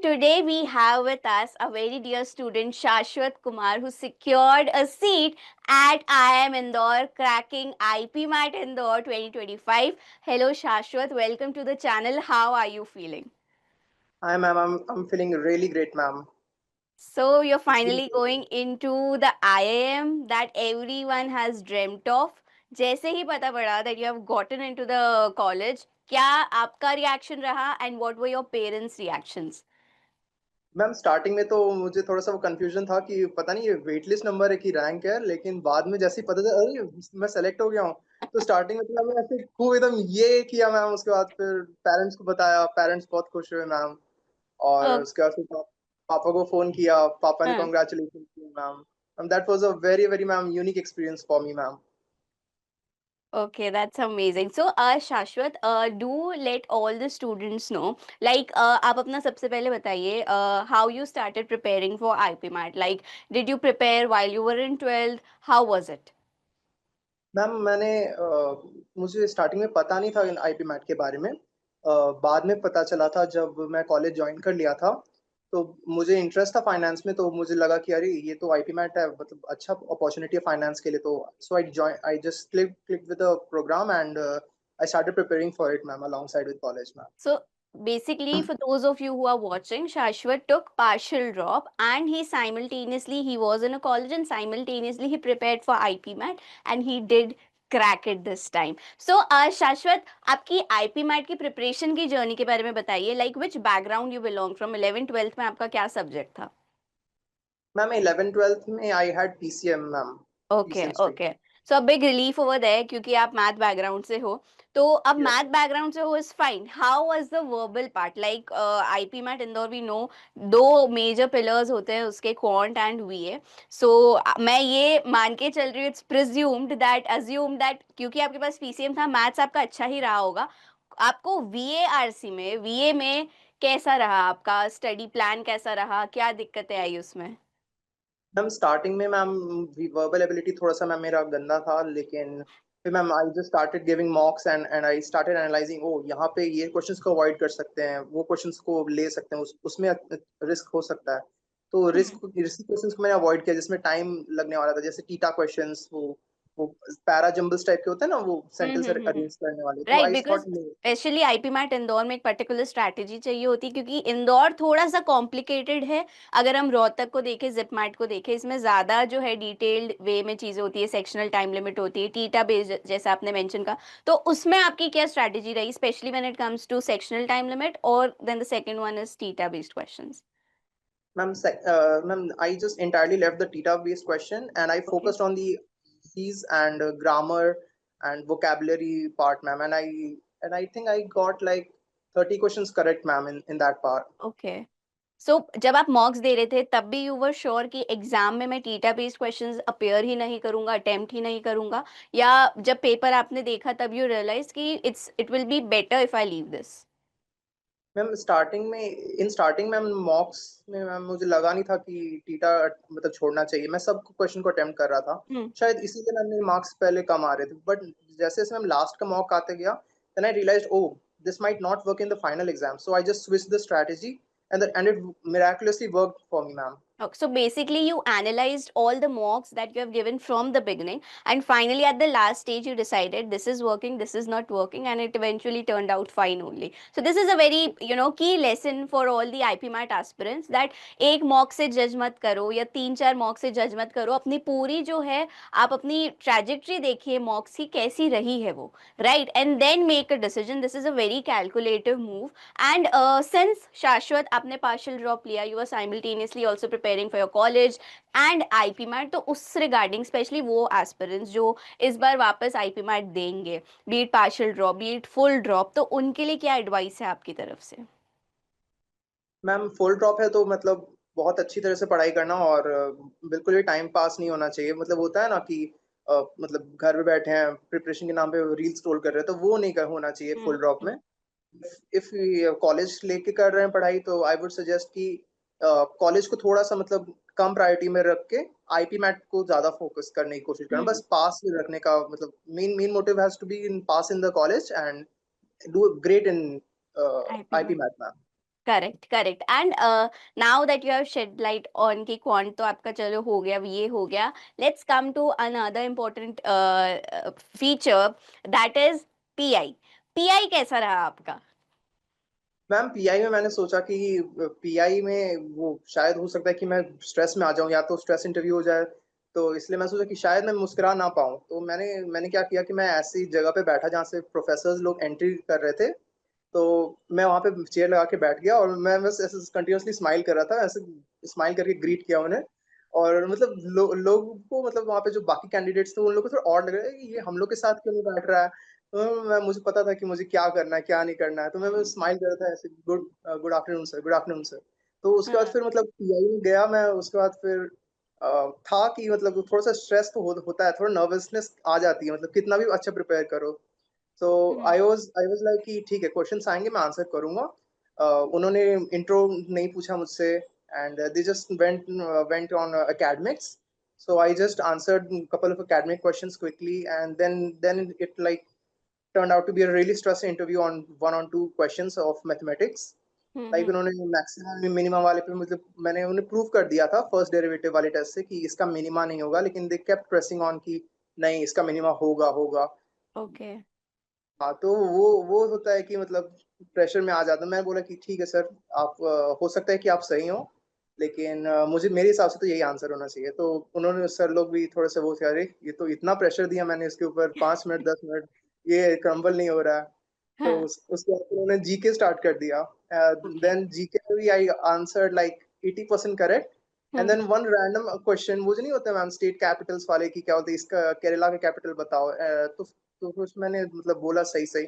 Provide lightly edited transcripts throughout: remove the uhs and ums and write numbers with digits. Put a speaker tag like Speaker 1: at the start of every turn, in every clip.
Speaker 1: And today we have with us a very dear student, Shashwat Kumar, who secured a seat at IIM Indore, cracking IP MAT Indore 2025. Hello, Shashwat. Welcome to the channel. How are you feeling?
Speaker 2: Hi, ma'am. I'm feeling really great, ma'am.
Speaker 1: So you're
Speaker 2: It's been
Speaker 1: finally going into the IIM that everyone has dreamt of. जैसे ही पता पड़ा that you have gotten into the college, क्या आपका reaction रहा and what were your parents' reactions?
Speaker 2: Ma'am starting में तो मुझे थोड़ा सा वो कंफ्यूजन था कि पता नहीं ये वेट लिस्ट नंबर है कि रैंक है, लेकिन बाद में जैसे ही पता चला अरे मैं सेलेक्ट हो गया हूँ। तो स्टार्टिंग में तो मैंने ऐसे खूब एकदम ये किया मैम। उसके बाद फिर पेरेंट्स को बताया, पेरेंट्स बहुत खुश हुए मैम। और
Speaker 1: Oh,
Speaker 2: उसके बाद फिर पापा को फोन किया, पापा ने
Speaker 1: हाँ.
Speaker 2: कॉन्ग्रेचुलेशन किया ma'am. That was a very very ma'am unique experience for me ma'am.
Speaker 1: Okay, that's amazing. So, Shashwat, do let all the students know. Like, आप अपना सबसे पहले बताइए, how you started preparing for IP MAT. Like, did you prepare while you were in 12th? How was it?
Speaker 2: Ma'am मुझे starting में पता नहीं था आईपी मैट के बारे में। बाद में पता चला था जब मैं कॉलेज ज्वाइन कर लिया था। तो मुझे इंटरेस्ट था फाइनेंस में, तो मुझे लगा कि अरे ये तो आईपी मैट है, मतलब अच्छा अपॉर्चुनिटी है फाइनेंस के लिए। तो so I just click with the programme and I started preparing for it ma'am alongside with college ma'am.
Speaker 1: So, basically, for those of you who are watching, Shashwat took partial drop and he was in a college and simultaneously he prepared for IP MAT and he did crack it this time. So, Shashwat, आपकी IP MAT की preparation की journey के बारे में बताइए, like which background you belong from, 11th 12th में आपका क्या subject था?
Speaker 2: मैम 11th 12th में I had PCM ma'am,
Speaker 1: okay
Speaker 2: PCM stream.
Speaker 1: Okay so a big relief over there क्योंकि आप मैथ बैकग्राउंड से हो तो अब मैथ बैकग्राउंड से हो is fine how was the verbal part like IP MAT Indore we know दो मेजर पिलर्स होते हैं उसके क्वांट एंड वीए सो मैं ये मान के चल रही हूँ it's presumed that assume that क्योंकि आपके पास पीसीएम था मैथ्स आपका अच्छा ही रहा होगा आपको वीए में कैसा रहा आपका स्टडी प्लान कैसा रहा क्या दिक्कतें आई उसमें
Speaker 2: मैम स्टार्टिंग में मैम वर्बल एबिलिटी थोड़ा सा मैम मेरा गंदा था, लेकिन फिर ma'am I just started giving mocks and I started analysing, ओ यहाँ पे ये क्वेश्चंस को अवॉइड कर सकते हैं, वो क्वेश्चंस को ले सकते हैं, उसमें रिस्क हो सकता है। तो रिस्क क्वेश्चंस को मैंने अवॉइड किया जिसमें टाइम लगने वाला था, जैसे टीटा क्वेश्चंस, वो पैरा जंबल्स टाइप के होते हैं ना, वो सेंटेंस
Speaker 1: हम्म
Speaker 2: अरेंज करने वाले। तो
Speaker 1: right
Speaker 2: I
Speaker 1: because
Speaker 2: thought
Speaker 1: specially IP MAT Indore में एक पर्टिकुलर स्ट्रैटेजी चाहिए होती है क्योंकि इंदौर थोड़ा सा कॉम्प्लिकेटेड है अगर हम रोहतक को देखें जिप मैट को देखें इसमें ज्यादा जो है डिटेल्ड वे में चीजें होती है सेक्शनल टाइम लिमिट होती है टीटा बेस्ड जैसा आपने मेंशन का तो उसमें आपकी क्या स्ट्रैटेजी रही specially when it comes to sectional time limit और then the second one is TITA based questions
Speaker 2: Ma'am, I just entirely left the TETA based question and I
Speaker 1: okay
Speaker 2: focused on the keys and grammar and vocabulary part, ma'am. And I think I got like 30 questions correct, ma'am, in that part.
Speaker 1: Okay so जब आप मॉक्स दे रहे थे तब भी you were sure कि exam में मैं theta based questions appear ही नहीं करूंगा अटेम्प्ट ही नहीं करूंगा या जब पेपर आपने देखा तब यू रियलाइज कि it will be better if I leave this
Speaker 2: ma'am starting ma'am मॉक्स में मैम मुझे लगा नहीं था कि टीटा मतलब छोड़ना चाहिए। मैं सब क्वेश्चन को अटेम्प्ट कर रहा था,
Speaker 1: हम्म
Speaker 2: शायद इसीलिए मैम मेरे मार्क्स पहले कम आ रहे थे। बट जैसे जैसे मैम लास्ट का मॉक आते गया, then I realized oh this might not work in the final exam, so I just switch the strategy and it miraculously worked for me ma'am.
Speaker 1: Okay, so basically, you analyzed all the mocks that you have given from the beginning, and finally, at the last stage, you decided this is working, this is not working, and it eventually turned out fine only. So this is a very key lesson for all the IP MAT aspirants that एक mock से जज मत करो या तीन चार mock से जज मत करो अपनी पूरी जो है आप अपनी ट्रैजेक्टरी देखिए मॉक्स की कैसी रही है वो right and then make a decision this is a very calculative move And since Shashwat आपने partial drop लिया, you were simultaneously also preparing for your college and IP MAT, तो उस regarding especially वो aspirants जो इस बार वापस IP MAT देंगे, be it partial drop, be it full drop, तो उनके लिए क्या advice है आपकी तरफ से?
Speaker 2: मैम फुल ड्रॉप है तो मतलब बहुत अच्छी तरह से पढ़ाई करना, और बिल्कुल भी टाइम पास नहीं होना चाहिए। मतलब होता है ना कि मतलब घर में बैठे हैं, प्रिपरेशन के नाम पे रील स्क्रॉल कर रहे हैं, तो वो नहीं होना चाहिए फुल ड्रॉप
Speaker 1: हम्म
Speaker 2: में। इफ कॉलेज लेके कर रहे हैं पढ़ाई, तो आई वुड सजेस्ट कि कॉलेज को थोड़ा सा मतलब कम प्रायोरिटी में रख के आईपी मैट को ज्यादा फोकस करने की कोशिश करना,
Speaker 1: हम्म
Speaker 2: बस पास रखने का मतलब main main motive has to be in pass in the college and do great in
Speaker 1: IP
Speaker 2: IP
Speaker 1: MAT
Speaker 2: MAT ma'am.
Speaker 1: Correct correct and now that you have shed light on की quant तो आपका चलो हो गया, ये हो गया। Let's come to another important feature, that is PI. PI कैसा रहा आपका?
Speaker 2: मैम पीआई में मैंने सोचा कि पीआई में वो शायद हो सकता है कि मैं स्ट्रेस में आ जाऊं, या तो स्ट्रेस इंटरव्यू हो जाए। तो इसलिए मैं सोचा कि शायद मैं मुस्कुरा ना पाऊं, तो मैंने मैंने क्या किया कि मैं ऐसी जगह पे बैठा जहाँ से प्रोफेसर्स लोग एंट्री कर रहे थे। तो मैं वहां पे चेयर लगा के बैठ गया और मैं बस ऐसे कंटिन्यूअसली स्माइल कर रहा था, ऐसे स्माइल करके ग्रीट किया उन्हें। और मतलब लोगों को, मतलब वहां पे जो बाकी कैंडिडेट्स थे उन लोगों को थोड़ा ऑड लग रहा है कि ये हम लोग के साथ क्यों नहीं बैठ रहा है। तो मुझे पता था कि मुझे क्या करना है क्या नहीं करना है, तो मैं बस स्माइल कर रहा था ऐसे, good good afternoon sir, good afternoon sir. तो उसके बाद
Speaker 1: हम्म
Speaker 2: फिर मतलब पीआई में गया मैं, उसके बाद फिर था कि मतलब थोड़ा सा स्ट्रेस तो होता है, थोड़ा नर्वसनेस आ जाती है, मतलब कितना भी अच्छा प्रिपेयर करो। तो
Speaker 1: हम्म
Speaker 2: आई वाज लाइक कि ठीक है, क्वेश्चंस आएंगे मैं आंसर करूंगा। उन्होंने इंट्रो नहीं पूछा मुझसे, and they just went on academics. So I just answered a couple of academic questions quickly, and then it like turned out to be a really stressful interview on one on two questions of mathematics. Like
Speaker 1: hmm.
Speaker 2: उन्होंने maximum minimum वाले पे, मतलब मैंने उन्हें prove कर दिया था first derivative वाले टेस्ट से कि इसका मिनिमा नहीं होगा, लेकिन दे केप्ट प्रेसिंग ऑन कि नहीं इसका मिनिमा होगा होगा।
Speaker 1: ओके।
Speaker 2: हाँ, तो वो होता है कि मतलब प्रेशर में आ जाता है। मैं बोला कि ठीक है सर, आप हो सकता है कि आप सही हो, लेकिन मुझे मेरे हिसाब से तो यही आंसर होना चाहिए। तो उन्होंने, सर लोग भी थोड़े से वो थे, अरे ये तो इतना प्रेशर दिया मैंने इसके ऊपर, 5 मिनट 10 मिनट ये क्रम्बल नहीं हो रहा है। तो
Speaker 1: हाँ।
Speaker 2: उसके बाद फिर उन्होंने जीके स्टार्ट कर दिया।
Speaker 1: ओके।
Speaker 2: देन जीके में भी I answered like 80% correct. And
Speaker 1: hmm.
Speaker 2: Then one random question, वो जो नहीं होता मैम स्टेट कैपिटल्स वाले, की क्या होते हैं, इसका केरला का कैपिटल बताओ। तो कुछ मैंने मतलब बोला सही सही।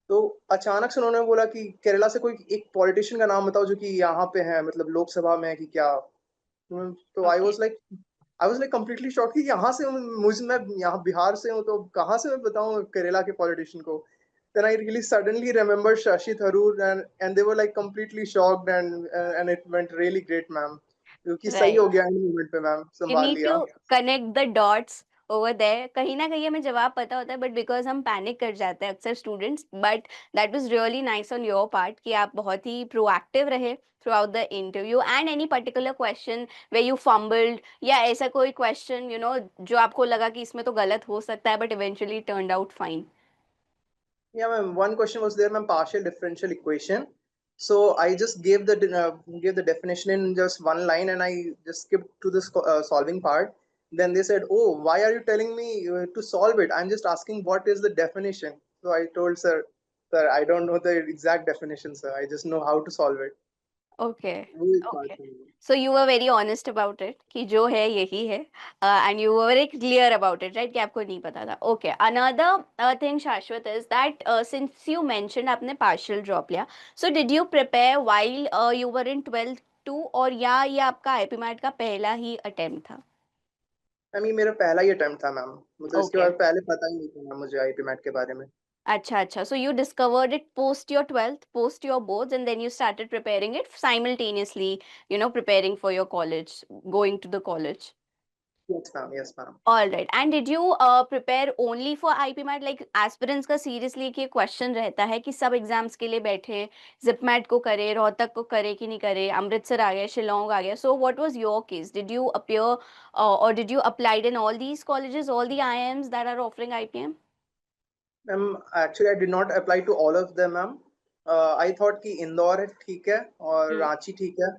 Speaker 2: तो अचानक से उन्होंने बोला कि केरला से कोई एक पॉलिटिशियन का नाम बताओ जो कि यहाँ पे है, मतलब लोकसभा में है कि क्या। तो
Speaker 1: okay.
Speaker 2: I was like completely shock कि यहाँ से मुझे, मैं यहाँ बिहार से हूँ, तो कहाँ से मैं बताऊँ केरला के पॉलिटिशियन को। then I really suddenly remember Shashi Tharoor, and they were like completely shocked, and it went really great ma'am, क्योंकि सही हो
Speaker 1: राइट।
Speaker 2: गया इन मोमेंट पे मैम,
Speaker 1: यू
Speaker 2: संभाल
Speaker 1: नीड
Speaker 2: लिया।
Speaker 1: To connect the dots over there. कहीं ना कहीं हमें जवाब पता होता है बट बिकॉज हम पैनिक कर जाते हैं अक्सर students, but that was really nice on your part कि आप बहुत ही प्रोएक्टिव रहे through out the interview. And any particular question way you fumbled, या ऐसा कोई क्वेश्चन जो आपको लगा कि इसमें तो गलत हो सकता है but eventually turned out fine?
Speaker 2: Yeah, ma'am. One question was there, ma'am. Partial differential equation. So I just gave the definition in just one line, and I just skipped to the solving part. Then they said, "Oh, why are you telling me to solve it? I'm just asking what is the definition." So I told sir, I don't know the exact definition, sir. I just know how to solve it.
Speaker 1: Okay.
Speaker 2: वो एक part
Speaker 1: okay.
Speaker 2: था।
Speaker 1: So you were very honest about it कि जो है यही है, and you were very clear about it, right, कि आपको नहीं पता था। Okay. Another thing Shashwat is that since you mentioned आपने पार्शियल ड्रॉप लिया, so did you prepare while you were in 12th too, और या ये आपका आईपी मैट का पहला ही अटेम्प्ट था?
Speaker 2: मैम ये मेरा पहला ही अटेम्प्ट था मैम, मतलब इसके
Speaker 1: ओके।
Speaker 2: बाद पहले पता ही नहीं था मैम मुझे आईपी मैट के बारे में।
Speaker 1: अच्छा अच्छा, so you discovered it post your 12th, post your boards, and then you started preparing it simultaneously, preparing for your college, going to the college.
Speaker 2: Yes ma'am, yes ma'am.
Speaker 1: All right. And did you prepare only for IPMAT? Like aspirants का seriously एक ये question रहता है कि सब exams के लिए बैठे, जिपमैट को करे, रोहतक को करे कि नहीं करे, अमृतसर आ गया, शिलोंग आ गया. So what was your case? Did you appear or did you applied in all these colleges, all the IIMs that are offering IPM?
Speaker 2: Ma'am actually I did not apply to all of them ma'am. I thought कि इंदौर ठीक है और
Speaker 1: Hmm.
Speaker 2: Ranchi ठीक है,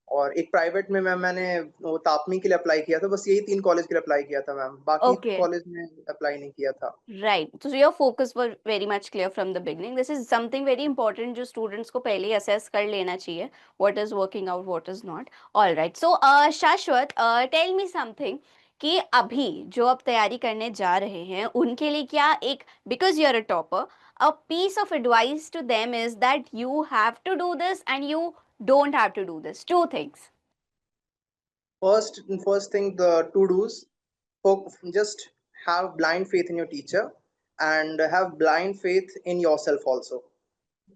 Speaker 2: और एक private में ma'am मैंने वो तापमी के लिए अप्लाई किया था। बस यही 3 कॉलेज के लिए अप्लाई किया था मैम, बाकी
Speaker 1: Okay.
Speaker 2: कॉलेज में अप्लाई नहीं किया था।
Speaker 1: Right. So your focus was very much clear from the beginning. This is something very important जो students को पहले ही assess कर लेना चाहिए. What is working out, what is not. All right. So शाश्वत, tell me something कि अभी जो आप तैयारी करने जा रहे हैं उनके लिए क्या एक, because you are a topper, a piece of advice to them is that you have to do this and you don't have to do this. Two things.
Speaker 2: First thing, the to do's. Just have blind faith in your teacher, and have blind faith in yourself also.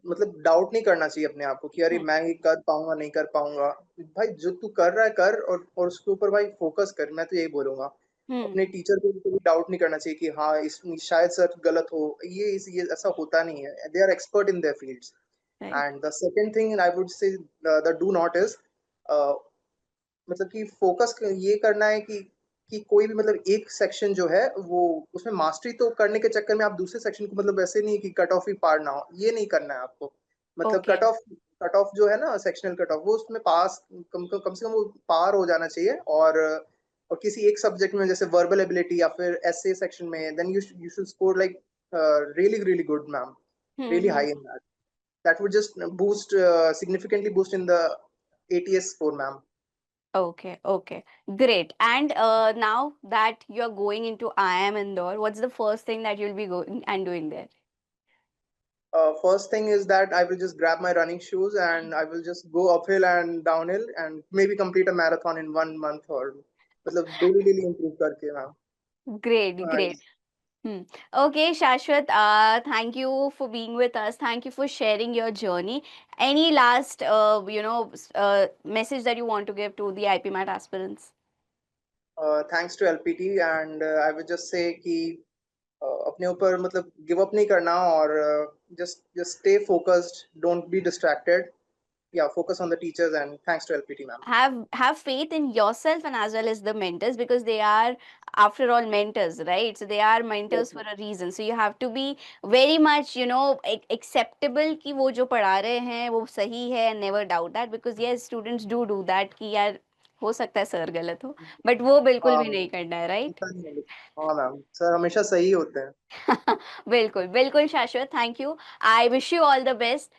Speaker 2: मतलब doubt नहीं करना चाहिए अपने आप को कि अरे
Speaker 1: Hmm.
Speaker 2: मैं ये कर पाऊंगा नहीं कर पाऊंगा। भाई जो तू कर रहा है कर, और उसके ऊपर भाई फोकस कर, मैं तो यही बोलूंगा।
Speaker 1: Hmm.
Speaker 2: अपने टीचर को कभी डाउट नहीं करना चाहिए कि हाँ इस शायद सर गलत हो, ये ऐसा होता नहीं है, they are expert in their fields.
Speaker 1: Right.
Speaker 2: And the second thing I would say, the do not is, मतलब कि फोकस ये करना है कि कोई भी मतलब एक सेक्शन जो है वो उसमें मास्टरी तो करने के चक्कर में आप दूसरे सेक्शन को मतलब वैसे नहीं कि कट ऑफ ही पार ना हो, ये नहीं करना है आपको। मतलब
Speaker 1: Okay.
Speaker 2: कट ऑफ जो है ना, सेक्शनल कट ऑफ, वो उसमें पास कम से कम वो पार हो जाना चाहिए। और किसी एक सब्जेक्ट में जैसे वर्बल एबिलिटी या फिर एसए सेक्शन में, then you should score like really really good ma'am, really
Speaker 1: Hmm.
Speaker 2: High in that. That would just boost significantly boost in the ATS score, ma'am.
Speaker 1: Okay, okay, great. And now that you're going into IIM Indore, what's the first thing that you'll be going and doing there?
Speaker 2: First thing is that I will just grab my running shoes and I will just go uphill and downhill and maybe complete a marathon in 1 month, or मतलब daily daily improve करके ma'am.
Speaker 1: Great,
Speaker 2: हाँ,
Speaker 1: great. Hmm. Okay, Shashwat, thank you for being with us. Thank you for sharing your journey. Any last, message that you want to give to the IP MAT aspirants?
Speaker 2: thanks to LPT, and I would just say कि अपने ऊपर मतलब give up नहीं करना, और just stay focused, don't be distracted, yeah, focus on the teachers, and thanks to LPT, ma'am.
Speaker 1: Have faith in yourself and as well as the mentors, because they are, after all, mentors, right? So they are
Speaker 2: Yes,
Speaker 1: mentors for
Speaker 2: ma'am.
Speaker 1: a reason. So you have to be very much, acceptable कि वो जो पढ़ा रहे हैं वो सही है, and never doubt that, because yes, students do that कि यार हो सकता है सर गलत हो, but वो बिल्कुल
Speaker 2: हाँ
Speaker 1: भी नहीं करना है, right?
Speaker 2: ऐसा नहीं है। हाँ मैम, सर हमेशा सही होते हैं।
Speaker 1: बिल्कुल बिल्कुल शाश्वत, thank you. I wish you all the best.